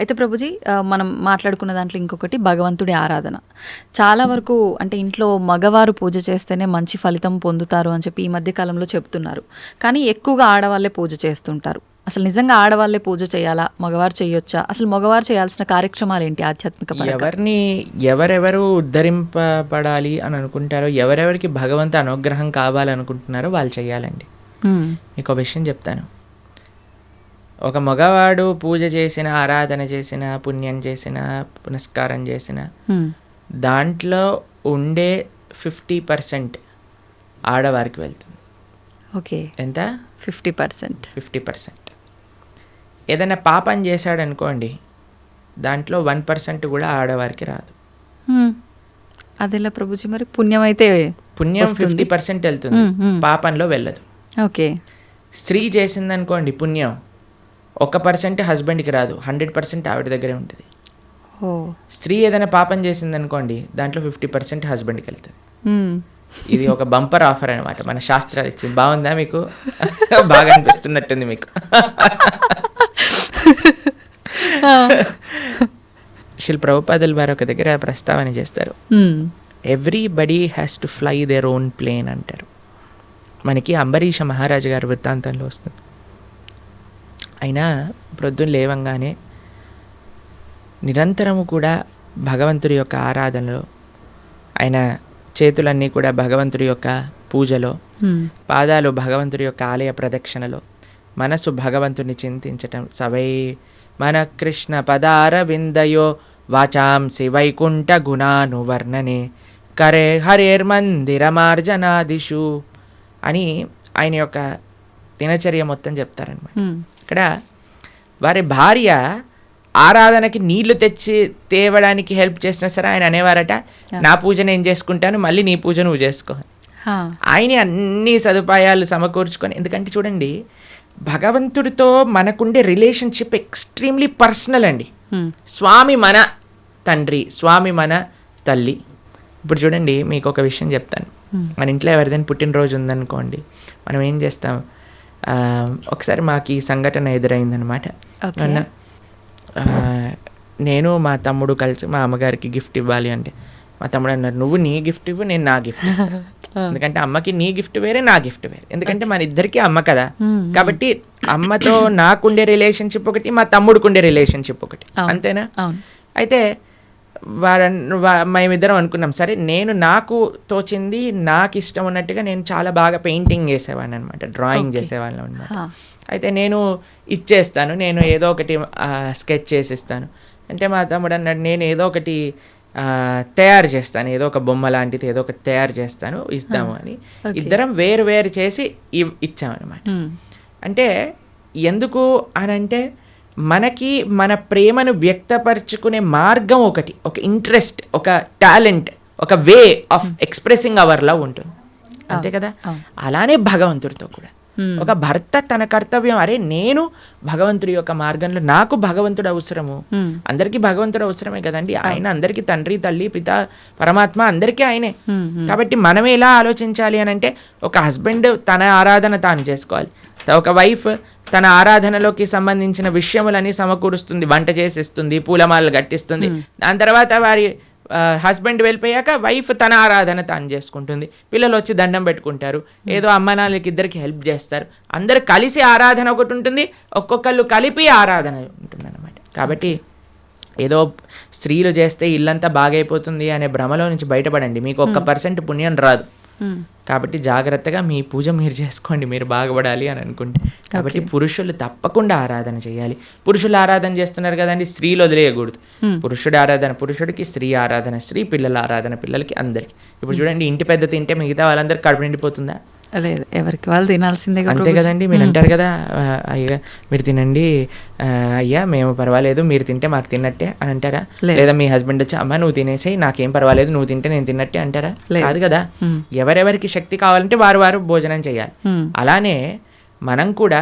అయితే ప్రభుజీ మనం మాట్లాడుకున్న దాంట్లో ఇంకొకటి భగవంతుడి ఆరాధన. చాలా వరకు అంటే ఇంట్లో మగవారు పూజ చేస్తేనే మంచి ఫలితం పొందుతారు అని చెప్పి ఈ మధ్య కాలంలో చెప్తున్నారు. కానీ ఎక్కువగా ఆడవాళ్ళే పూజ చేస్తుంటారు. అసలు నిజంగా ఆడవాళ్ళే పూజ చేయాలా, మగవారు చేయొచ్చా? అసలు మగవారు చేయాల్సిన కార్యక్రమాలు ఏంటి ఆధ్యాత్మిక పరంగా? ఎవరిని ఎవరెవరు ఉద్ధరింపబడాలి అని అనుకుంటారో, ఎవరెవరికి భగవంతు అనుగ్రహం కావాలనుకుంటున్నారో వాళ్ళు చేయాలండి. మీకు విషయం చెప్తాను. ఒక మగవాడు పూజ చేసిన, ఆరాధన చేసిన, పుణ్యం చేసిన, పునస్కారం చేసిన దాంట్లో ఉండే 50% ఆడవారికి వెళ్తుంది. ఓకే, ఎంత? 50%. 50%. ఏదైనా పాపం చేశాడు అనుకోండి, దాంట్లో 1% కూడా ఆడవారికి రాదు. అదెలా ప్రభుజీ? మరి పుణ్యం అయితే పుణ్యం 50% వెళ్తుంది, పాపంలో వెళ్ళదు. ఓకే. స్త్రీ చేసిందనుకోండి పుణ్యం, 1% హస్బెండ్కి రాదు, 100% ఆవిడ దగ్గరే ఉంటుంది. స్త్రీ ఏదైనా పాపం చేసిందనుకోండి, దాంట్లో 50% హస్బెండ్కి వెళ్తుంది. ఇది ఒక బంపర్ ఆఫర్ అనమాట, మన శాస్త్రాలు ఇచ్చింది. బాగుందా మీకు? బాగా అనిపిస్తున్నట్టుంది మీకు. శ్రీ ప్రభుపాదుల వారు ఒక దగ్గర ప్రస్తావన చేస్తారు, everybody has to fly their own plane అంటారు. మనకి అంబరీష మహారాజు గారి వృత్తాంతంలో వస్తుంది. అయినా ప్రొద్దున లేవంగానే నిరంతరము కూడా భగవంతుడి యొక్క ఆరాధనలో, ఆయన చేతులన్నీ కూడా భగవంతుడి యొక్క పూజలో, పాదాలు భగవంతుడి యొక్క ఆలయ ప్రదక్షిణలో, మనసు భగవంతుని చింతించటం. సవై మన కృష్ణ పదార విందయో వాచాంసి వైకుంఠ గుణానువర్ణనే కరే హరేర్మందిరమార్జనాదిషు అని ఆయన యొక్క దినచర్య మొత్తం చెప్తారనమాట. ఇక్కడ వారి భార్య ఆరాధనకి నీళ్లు తెచ్చి తేవడానికి హెల్ప్ చేసినా సరే ఆయన అనేవారట, నా పూజ నేను చేసుకుంటాను, మళ్ళీ నీ పూజ నువ్వు చేసుకో. ఆయన అన్ని సదుపాయాలు సమకూర్చుకొని, ఎందుకంటే చూడండి, భగవంతుడితో మనకుండే రిలేషన్షిప్ ఎక్స్ట్రీమ్లీ పర్సనల్ అండి. స్వామి మన తండ్రి, స్వామి మన తల్లి. ఇప్పుడు చూడండి, మీకు ఒక విషయం చెప్తాను. మన ఇంట్లో ఎవరిదైనా పుట్టినరోజు ఉందనుకోండి, మనం ఏం చేస్తాం? ఒకసారి మాకు ఈ సంఘటన ఎదురైందనమాట. నేను మా తమ్ముడు కలిసి మా అమ్మగారికి గిఫ్ట్ ఇవ్వాలి అంటే, మా తమ్ముడు అన్నారు, నువ్వు నీ గిఫ్ట్ ఇవ్వు, నేను నా గిఫ్ట్ ఇస్తాను. ఎందుకంటే అమ్మకి నీ గిఫ్ట్ వేరే, నా గిఫ్ట్ వేరే. ఎందుకంటే మన ఇద్దరికి అమ్మ కదా, కాబట్టి అమ్మతో నాకుండే రిలేషన్షిప్ ఒకటి, మా తమ్ముడికి ఉండే రిలేషన్షిప్ ఒకటి, అంతేనా? అయితే మేమిద్దరం అనుకున్నాం, సరే నేను నాకు తోచింది, నాకు ఇష్టం ఉన్నట్టుగా నేను చాలా బాగా పెయింటింగ్ చేసేవాడిని అనమాట, డ్రాయింగ్ చేసేవాళ్ళం అనమాట. అయితే నేను ఇచ్చేస్తాను, నేను ఏదో ఒకటి స్కెచ్ చేసిస్తాను అంటే, మా తమ్ముడు అన్నాడు, నేను ఏదో ఒకటి తయారు చేస్తాను, ఏదో ఒక బొమ్మ లాంటిది ఏదో ఒకటి తయారు చేస్తాను, ఇస్తాము అని ఇద్దరం వేరు వేరు చేసి ఇచ్చామన్నమాట. అంటే ఎందుకు అని అంటే, మనకి మన ప్రేమను వ్యక్తపరచుకునే మార్గం ఒకటి, ఒక ఇంట్రెస్ట్, ఒక టాలెంట్, ఒక way of expressing hour love ఉంటుంది, అంతే కదా? అలానే భగవంతుడితో కూడా ఒక భర్త తన కర్తవ్యం, అరే నేను భగవంతుడి యొక్క మార్గంలో, నాకు భగవంతుడు అవసరము, అందరికీ భగవంతుడు అవసరమే కదండి. ఆయన అందరికీ తండ్రి, తల్లి, పిత, పరమాత్మ అందరికీ ఆయనే. కాబట్టి మనం ఎలా ఆలోచించాలి అని అంటే, ఒక హస్బెండ్ తన ఆరాధన తాను చేసుకోవాలి, ఒక వైఫ్ తన ఆరాధనలోకి సంబంధించిన విషయములని సమకూరుస్తుంది, వంట చేసిస్తుంది, పూలమాలలు కట్టిస్తుంది. దాని తర్వాత వారి హస్బెండ్ వెళ్ళిపోయాక వైఫ్ తన ఆరాధన తాను చేసుకుంటుంది, పిల్లలు వచ్చి దండం పెట్టుకుంటారు, ఏదో అమ్మ నాన్నలకి ఇద్దరికి హెల్ప్ చేస్తారు, అందరు కలిసి ఆరాధన ఒకటి ఉంటుంది, ఒక్కొక్కళ్ళు కలిపి ఆరాధన ఉంటుంది అన్నమాట. కాబట్టి ఏదో స్త్రీలు చేస్తే ఇల్లంతా బాగైపోతుంది అనే భ్రమలో నుంచి బయటపడండి, మీకు 1% పుణ్యం రాదు. కాబట్టి జాగ్రత్తగా మీ పూజ మీరు చేసుకోండి, మీరు బాగుపడాలి అని అనుకుంటే. కాబట్టి పురుషులు తప్పకుండా ఆరాధన చేయాలి. పురుషులు ఆరాధన చేస్తున్నారు కదండి, స్త్రీలు వదిలేయకూడదు. పురుషుడి ఆరాధన పురుషుడికి, స్త్రీ ఆరాధన స్త్రీ, పిల్లల ఆరాధన పిల్లలకి, అందరికి. ఇప్పుడు చూడండి, ఇంటి పెద్ద తింటే మిగతా వాళ్ళందరికీ కడుపు నిండిపోతుందా? లేదు, ఎవరికి వాళ్ళు తినాల్సిందే, అంతే కదండి. మీరు అంటారు కదా, అయ్యా మీరు తినండి, అయ్యా మేము పర్వాలేదు, మీరు తింటే మాకు తిన్నట్టే అని అంటారా? లేదా మీ హస్బెండ్ వచ్చి, అమ్మ నువ్వు తినేసి, నాకేం పర్వాలేదు, నువ్వు తింటే నేను తిన్నట్టే అంటారా? కాదు కదా. ఎవరెవరికి శక్తి కావాలంటే వారు భోజనం చేయాలి. అలానే మనం కూడా,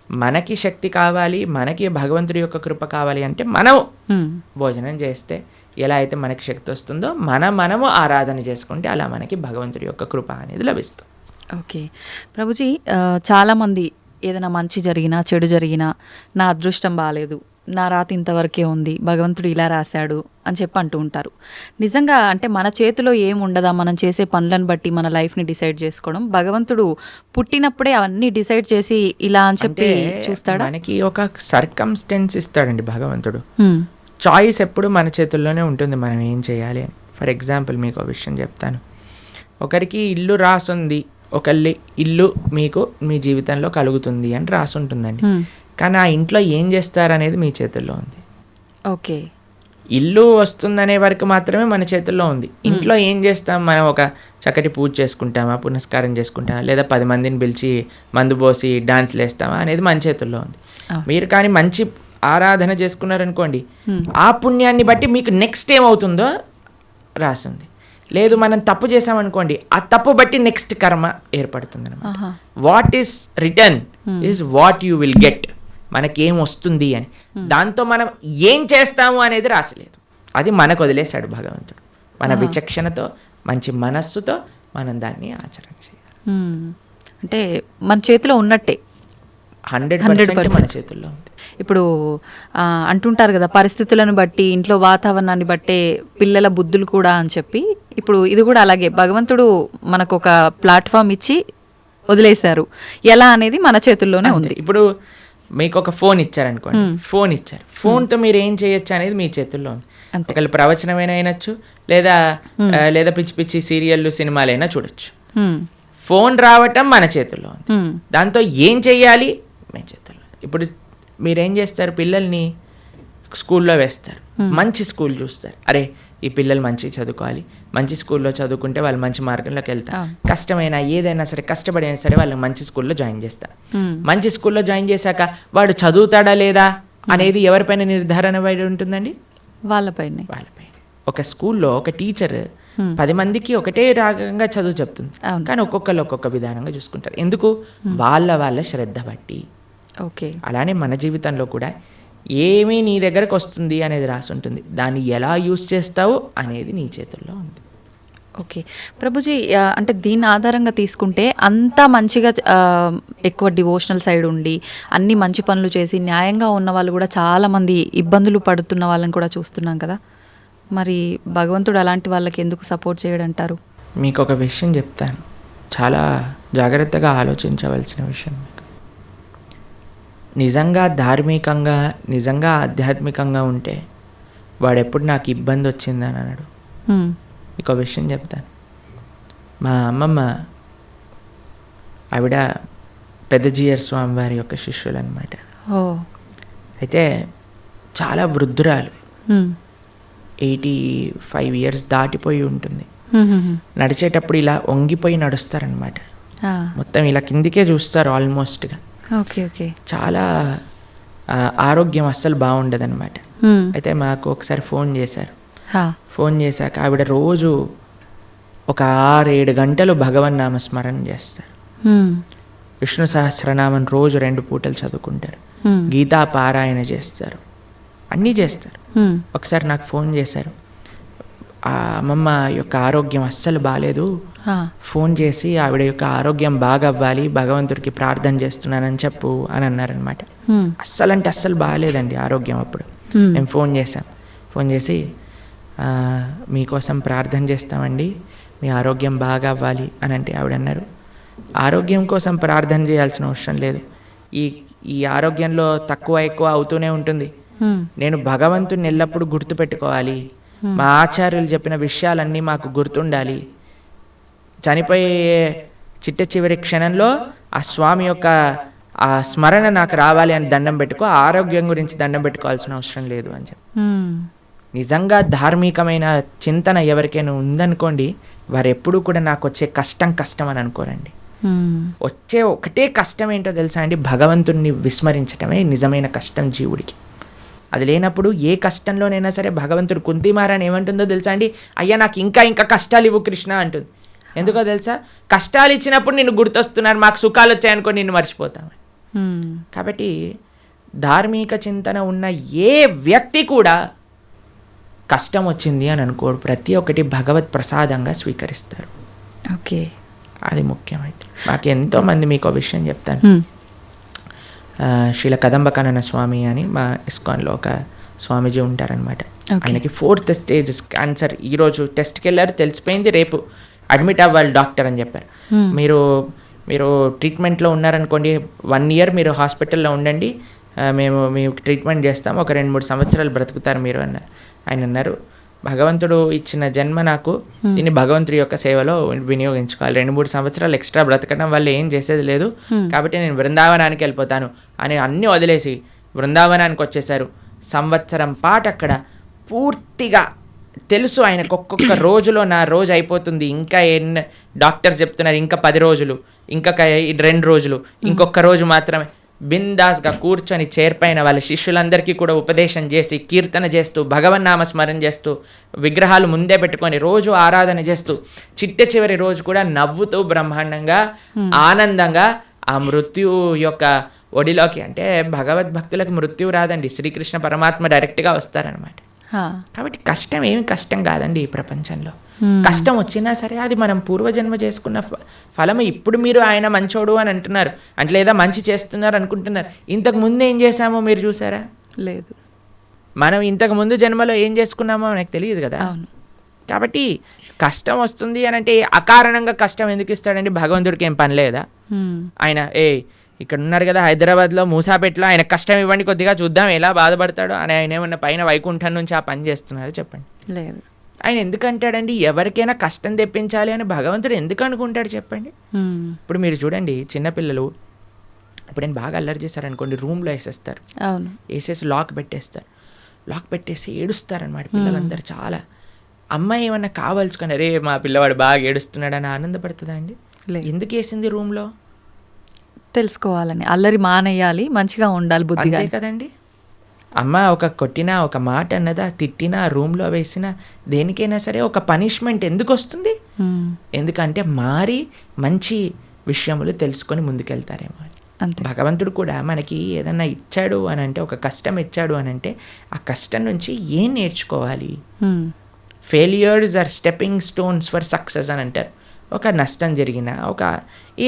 మనకి శక్తి కావాలి, మనకి భగవంతుడి యొక్క కృప కావాలి అంటే మనం భోజనం చేస్తే ఎలా అయితే మనకి శక్తి వస్తుందో, మనము ఆరాధన చేసుకుంటే అలా మనకి భగవంతుడి యొక్క కృప అనేది లభిస్తుంది. ఓకే ప్రభుజీ, చాలామంది ఏదైనా మంచి జరిగినా చెడు జరిగినా నా అదృష్టం బాగాలేదు, నా రాత ఇంతవరకే ఉంది, భగవంతుడు ఇలా రాశాడు అని చెప్పి అంటూ ఉంటారు. నిజంగా అంటే మన చేతిలో ఏం ఉండదా మనం చేసే పనులను బట్టి మన లైఫ్ని డిసైడ్ చేసుకోవడం? భగవంతుడు పుట్టినప్పుడే అవన్నీ డిసైడ్ చేసి ఇలా అని చెప్పి చూస్తాడా? మనకి ఒక సర్కమ్స్టెన్స్ ఇస్తాడండి భగవంతుడు. చాయిస్ ఎప్పుడు మన చేతుల్లోనే ఉంటుంది, మనం ఏం చేయాలి అని. ఫర్ ఎగ్జాంపుల్ మీకు ఒక విషయం చెప్తాను. ఒకరికి ఇల్లు రాసుంది, ఒకళ్ళ ఇల్లు మీకు మీ జీవితంలో కలుగుతుంది అని రాసి ఉంటుందండి. కానీ ఆ ఇంట్లో ఏం చేస్తారనేది మీ చేతుల్లో ఉంది. ఓకే, ఇల్లు వస్తుందనే వరకు మాత్రమే మన చేతుల్లో ఉంది. ఇంట్లో ఏం చేస్తాం, మనం ఒక చక్కటి పూజ చేసుకుంటామా, పునస్కారం చేసుకుంటామా, లేదా 10 మందిని పిలిచి మందు పోసి డాన్స్లు వేస్తామా అనేది మన చేతుల్లో ఉంది. మీరు కానీ మంచి ఆరాధన చేసుకున్నారనుకోండి, ఆ పుణ్యాన్ని బట్టి మీకు నెక్స్ట్ ఏమవుతుందో రాసింది. లేదు మనం తప్పు చేసామనుకోండి, ఆ తప్పు బట్టి నెక్స్ట్ కర్మ ఏర్పడుతుంది అనమాట. What is return is what you will get. మనకేం వస్తుంది అని, దాంతో మనం ఏం చేస్తాము అనేది రాసలేదు. అది మనకు వదిలేశాడు భగవంతుడు. మన విచక్షణతో మంచి మనస్సుతో మనం దాన్ని ఆచరణ చేయాలి. అంటే మన చేతిలో ఉన్నట్టే 100% మన చేతుల్లో ఉంది. ఇప్పుడు అంటుంటారు కదా, పరిస్థితులను బట్టి ఇంట్లో వాతావరణాన్ని బట్టే పిల్లల బుద్ధులు కూడా అని చెప్పి. ఇప్పుడు ఇది కూడా అలాగే భగవంతుడు మనకు ఒక ప్లాట్ఫామ్ ఇచ్చి వదిలేశారు. ఎలా అనేది మన చేతుల్లోనే ఉంది. ఇప్పుడు మీకు ఒక ఫోన్ ఇచ్చారనుకోండి, ఫోన్ ఇచ్చారు, ఫోన్తో మీరు ఏం చేయొచ్చు అనేది మీ చేతుల్లో ఉంది. ఒకళ్ళు ప్రవచనమైనా అయినచ్చు, లేదా పిచ్చి పిచ్చి సీరియళ్ళు సినిమాలైనా చూడొచ్చు. ఫోన్ రావటం మన చేతుల్లో ఉంది. దాంతో ఏం చెయ్యాలి మీ చేతుల్లో. ఇప్పుడు మీరేం చేస్తారు, పిల్లల్ని స్కూల్లో వేస్తారు, మంచి స్కూల్ చూస్తారు. అరే ఈ పిల్లలు మంచి చదువుకోవాలి, మంచి స్కూల్లో చదువుకుంటే వాళ్ళు మంచి మార్గంలోకి వెళ్తారు. కష్టమైనా ఏదైనా సరే, కష్టపడైనా సరే వాళ్ళకి మంచి స్కూల్లో జాయిన్ చేస్తారు. మంచి స్కూల్లో జాయిన్ చేశాక వాడు చదువుతాడా లేదా అనేది ఎవరిపైన నిర్ధారణ పడి ఉంటుందండి? వాళ్ళపైన. ఒక స్కూల్లో ఒక టీచర్ 10 మందికి ఒకటే రాగంగా చదువు చెప్తుంది, కానీ ఒక్కొక్కరు ఒక్కొక్క విధానంగా చూసుకుంటారు. ఎందుకు? వాళ్ళ శ్రద్ధ బట్టి. ఓకే, అలానే మన జీవితంలో కూడా ఏమీ నీ దగ్గరకు వస్తుంది అనేది రాసి ఉంటుంది, దాన్ని ఎలా యూజ్ చేస్తావు అనేది నీ చేతుల్లో ఉంది. ఓకే ప్రభుజీ, అంటే దీని ఆధారంగా తీసుకుంటే అంతా మంచిగా ఎక్కువ డివోషనల్ సైడ్ ఉండి అన్ని మంచి పనులు చేసి న్యాయంగా ఉన్న వాళ్ళు కూడా చాలామంది ఇబ్బందులు పడుతున్న వాళ్ళని కూడా చూస్తున్నాం కదా. మరి భగవంతుడు అలాంటి వాళ్ళకి ఎందుకు సపోర్ట్ చేయడంటారు? మీకు ఒక విషయం చెప్తాను, చాలా జాగ్రత్తగా ఆలోచించవలసిన విషయం. నిజంగా ధార్మికంగా, నిజంగా ఆధ్యాత్మికంగా ఉంటే వాడెప్పుడు నాకు ఇబ్బంది వచ్చిందని అన్నాడు. మీకు ఒక విషయం చెప్తాను. మా అమ్మమ్మ ఆవిడ పెద్దజీయర్ స్వామి వారి యొక్క శిష్యులు అనమాట. అయితే చాలా వృద్ధురాలు, 85 years దాటిపోయి ఉంటుంది. నడిచేటప్పుడు ఇలా వంగిపోయి నడుస్తారనమాట, మొత్తం ఇలా కిందికే చూస్తారు ఆల్మోస్ట్గా. చాలా ఆరోగ్యం అస్సలు బాగుండదన్నమాట. అయితే మాకు ఒకసారి ఫోన్ చేశారు. ఫోన్ చేశాక ఆవిడ రోజు ఒక 6-7 గంటలు భగవన్ నామ స్మరణ చేస్తారు. విష్ణు సహస్రనామం రోజు 2 పూటలు చదువుకుంటారు. గీతా పారాయణ చేస్తారు, అన్నీ చేస్తారు. ఒకసారి నాకు ఫోన్ చేశారు, ఆ అమ్మమ్మ యొక్క ఆరోగ్యం అస్సలు బాగాలేదు, ఫోన్ చేసి ఆవిడ యొక్క ఆరోగ్యం బాగా అవ్వాలి, భగవంతుడికి ప్రార్థన చేస్తున్నానని చెప్పు అని అన్నారనమాట. అస్సలు అంటే అస్సలు బాగాలేదండి ఆరోగ్యం. అప్పుడు మేము ఫోన్ చేశాం. ఫోన్ చేసి మీకోసం ప్రార్థన చేస్తామండి, మీ ఆరోగ్యం బాగా అవ్వాలి అని అంటే ఆవిడ అన్నారు, ఆరోగ్యం కోసం ప్రార్థన చేయాల్సిన అవసరం లేదు, ఈ ఆరోగ్యంలో తక్కువ ఎక్కువ అవుతూనే ఉంటుంది. నేను భగవంతుని ఎల్లప్పుడూ గుర్తుపెట్టుకోవాలి, మా ఆచార్యులు చెప్పిన విషయాలన్నీ మాకు గుర్తుండాలి, చనిపోయే చిట్ట చివరి క్షణంలో ఆ స్వామి యొక్క ఆ స్మరణ నాకు రావాలి అని దండం పెట్టుకో, ఆరోగ్యం గురించి దండం పెట్టుకోవాల్సిన అవసరం లేదు అని చెప్పి. నిజంగా ధార్మికమైన చింతన ఎవరికైనా ఉందనుకోండి, వారు ఎప్పుడూ కూడా నాకు వచ్చే కష్టం అని అనుకోరండి. వచ్చే ఒకటే కష్టం ఏంటో తెలుసా అండి, భగవంతుణ్ణి విస్మరించటమే నిజమైన కష్టం జీవుడికి. అది లేనప్పుడు ఏ కష్టంలోనైనా సరే భగవంతుడు కుంతిమారని ఏమంటుందో తెలుసా అండి, అయ్యా నాకు ఇంకా కష్టాలు ఇవ్వు కృష్ణ అంటుంది. ఎందుకో తెలుసా, కష్టాలు ఇచ్చినప్పుడు నిన్ను గుర్తొస్తున్నారు, మాకు సుఖాలు వచ్చాయనుకో నిన్ను మర్చిపోతాం. కాబట్టి ధార్మిక చింతన ఉన్న ఏ వ్యక్తి కూడా కష్టం వచ్చింది అని అనుకోడు, ప్రతి ఒక్కటి భగవత్ ప్రసాదంగా స్వీకరిస్తారు. ఓకే, అది ముఖ్యమైనది. నాకు ఎంతోమంది, మీకు ఒక విషయం చెప్తాను, శ్రీల కదంబకానన స్వామి అని మా ఇస్కాన్లో ఒక స్వామీజీ ఉంటారనమాట. Okay. ఆయనకి 4th స్టేజ్ క్యాన్సర్. ఈరోజు టెస్ట్కి వెళ్ళారు, తెలిసిపోయింది, రేపు అడ్మిట్ అవ్వాలి డాక్టర్ అని చెప్పారు. మీరు ట్రీట్మెంట్లో ఉన్నారనుకోండి, 1 year మీరు హాస్పిటల్లో ఉండండి, మేము మీకు ట్రీట్మెంట్ చేస్తాం, ఒక 2-3 సంవత్సరాలు బ్రతుకుతారు మీరు అన్నారు. ఆయన అన్నారు, భగవంతుడు ఇచ్చిన జన్మ నాకు, దీన్ని భగవంతుడి యొక్క సేవలో వినియోగించుకోవాలి. 2-3 సంవత్సరాలు ఎక్స్ట్రా బ్రతకడం వల్ల ఏం చేసేది లేదు, కాబట్టి నేను బృందావనానికి వెళ్ళిపోతాను అని అన్నీ వదిలేసి బృందావనానికి వచ్చేసారు. సంవత్సరం పాటు అక్కడ పూర్తిగా తెలుసు ఆయనకు, ఒక్కొక్క రోజులో నా రోజు అయిపోతుంది, ఇంకా డాక్టర్స్ చెప్తున్నారు ఇంకా 10 రోజులు, ఇంకా 2 రోజులు, ఇంకొక రోజు మాత్రమే. బిందాస్గా కూర్చొని చేర్పైన వాళ్ళ శిష్యులందరికీ కూడా ఉపదేశం చేసి, కీర్తన చేస్తూ, భగవన్నామస్మరణ చేస్తూ, విగ్రహాలు ముందే పెట్టుకొని రోజు ఆరాధన చేస్తూ, చిట్ట చివరి రోజు కూడా నవ్వుతూ బ్రహ్మాండంగా ఆనందంగా ఆ మృత్యు యొక్క ఒడిలోకి, అంటే భగవద్భక్తులకు మృత్యు రాదండి, శ్రీకృష్ణ పరమాత్మ డైరెక్ట్గా వస్తారనమాట. కాబట్టి కష్టం ఏమి కష్టం కాదండి ఈ ప్రపంచంలో. కష్టం వచ్చినా సరే అది మనం పూర్వజన్మ చేసుకున్న ఫలము. ఇప్పుడు మీరు ఆయన మంచోడు అని అంటున్నారు అంటే, లేదా మంచి చేస్తున్నారు అనుకుంటున్నారు, ఇంతకు ముందు ఏం చేశామో మీరు చూసారా? లేదు. మనం ఇంతకు ముందు జన్మలో ఏం చేసుకున్నామో మనకు తెలియదు కదా. కాబట్టి కష్టం వస్తుంది అని అంటే అకారణంగా కష్టం ఎందుకు ఇస్తాడండి? భగవంతుడికి ఏం పని లేదా? ఆయన ఇక్కడ ఉన్నారు కదా హైదరాబాద్లో మూసాపేటలో, ఆయన కష్టం ఇవ్వండి కొద్దిగా చూద్దాం ఎలా బాధపడతాడో అని ఆయన ఏమన్నా పైన వైకుంఠం నుంచి ఆ పని చేస్తున్నారు చెప్పండి? లేదు. ఆయన ఎందుకు అంటాడండి ఎవరికైనా కష్టం తెప్పించాలి అని భగవంతుడు ఎందుకు అనుకుంటాడు చెప్పండి? ఇప్పుడు మీరు చూడండి, చిన్నపిల్లలు ఇప్పుడు నేను బాగా అల్లరి చేశారనుకోండి, రూమ్లో వేసేస్తారు, వేసేసి లాక్ పెట్టేసి ఏడుస్తారనమాట పిల్లలందరూ చాలా. అమ్మాయి ఏమన్నా కావాల్సుకొని, రే మా పిల్లవాడు బాగా ఏడుస్తున్నాడు అని ఆనందపడుతుందా అండి? ఎందుకు వేసింది రూమ్లో? తెలుసుకోవాలని, అల్లరి మానేయాలి, మంచిగా ఉండాలి బుద్ధిగా, అంతే కదండి. అమ్మ ఒక కొట్టినా, ఒక మాట అన్నదా, తిట్టినా, రూమ్లో వేసినా, దేనికైనా సరే ఒక పనిష్మెంట్ ఎందుకు వస్తుంది? ఎందుకంటే మారి మంచి విషయములు తెలుసుకొని ముందుకెళ్తారేమో. భగవంతుడు కూడా మనకి ఏదన్నా ఇచ్చాడు అని అంటే, ఒక కష్టం ఇచ్చాడు అని అంటే, ఆ కష్టం నుంచి ఏం నేర్చుకోవాలి? Failures are stepping stones for success అని అంటారు. ఒక నష్టం జరిగినా, ఒక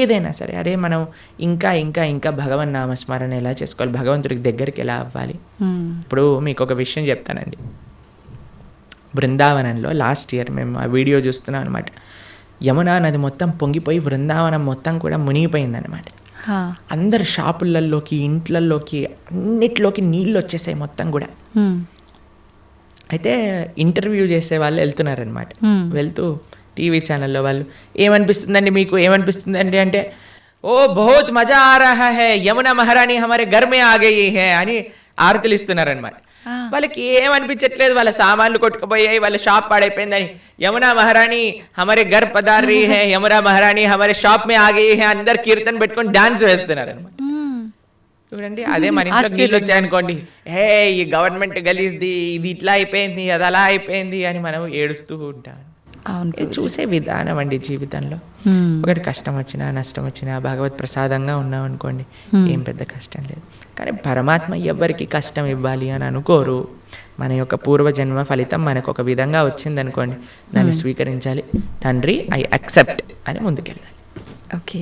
ఏదైనా సరే, అరే మనం ఇంకా ఇంకా ఇంకా భగవన్ నామస్మరణ ఎలా చేసుకోవాలి, భగవంతుడికి దగ్గరికి ఎలా అవ్వాలి. ఇప్పుడు మీకు ఒక విషయం చెప్తానండి. బృందావనంలో లాస్ట్ ఇయర్ మేము ఆ వీడియో చూస్తున్నాం అనమాట. యమునా నది మొత్తం పొంగిపోయి బృందావనం మొత్తం కూడా మునిగిపోయిందనమాట. అందరు షాపులలోకి, ఇంట్లలోకి, అన్నిట్లోకి నీళ్ళు వచ్చేసాయి మొత్తం కూడా. అయితే ఇంటర్వ్యూ చేసే వాళ్ళు వెళ్తున్నారనమాట. వెళ్తూ టీవీ ఛానల్లో వాళ్ళు, ఏమనిపిస్తుందండి మీకు, ఏమనిపిస్తుందండి అంటే, ఓ బహుత్ మజా ఆ రహా హై, యమునా మహారాణి హమారే ఘర్ మే ఆ గయి హై అని ఆరతులు ఇస్తున్నారనమాట. వాళ్ళకి ఏమనిపించట్లేదు, వాళ్ళ సామాన్లు కొట్టుకుపోయాయి, వాళ్ళ షాప్ పాడైపోయిందని, యమునా మహారాణి హమారే ఘర్ పధార్ రహీ హై, యమునా మహారాణి హమారే షాప్ మే ఆ గయి హై, అందరు కీర్తన పెట్టుకొని డాన్స్ వేస్తున్నారు అనమాట. చూడండి, అదే మన ఇంట్లో నీళ్ళు వచ్చాయనుకోండి, హే ఈ గవర్నమెంట్ గలీజ్ది, ఇది ఇట్లా అయిపోయింది, అది అలా అయిపోయింది అని మనం ఏడుస్తూ ఉంటాం. చూసే విధానం అండి జీవితంలో. ఒకటి కష్టం వచ్చినా, నష్టం వచ్చినా, భగవత్ ప్రసాదంగా ఉన్నాం అనుకోండి, ఏం పెద్ద కష్టం లేదు. కానీ పరమాత్మ ఎవరికి కష్టం ఇవ్వాలి అని అనుకోరు. మన యొక్క పూర్వజన్మ ఫలితం మనకు ఒక విధంగా వచ్చిందనుకోండి, దాన్ని స్వీకరించాలి. తండ్రి ఐ యాక్సెప్ట్ అని ముందుకెళ్ళాలి. ఓకే.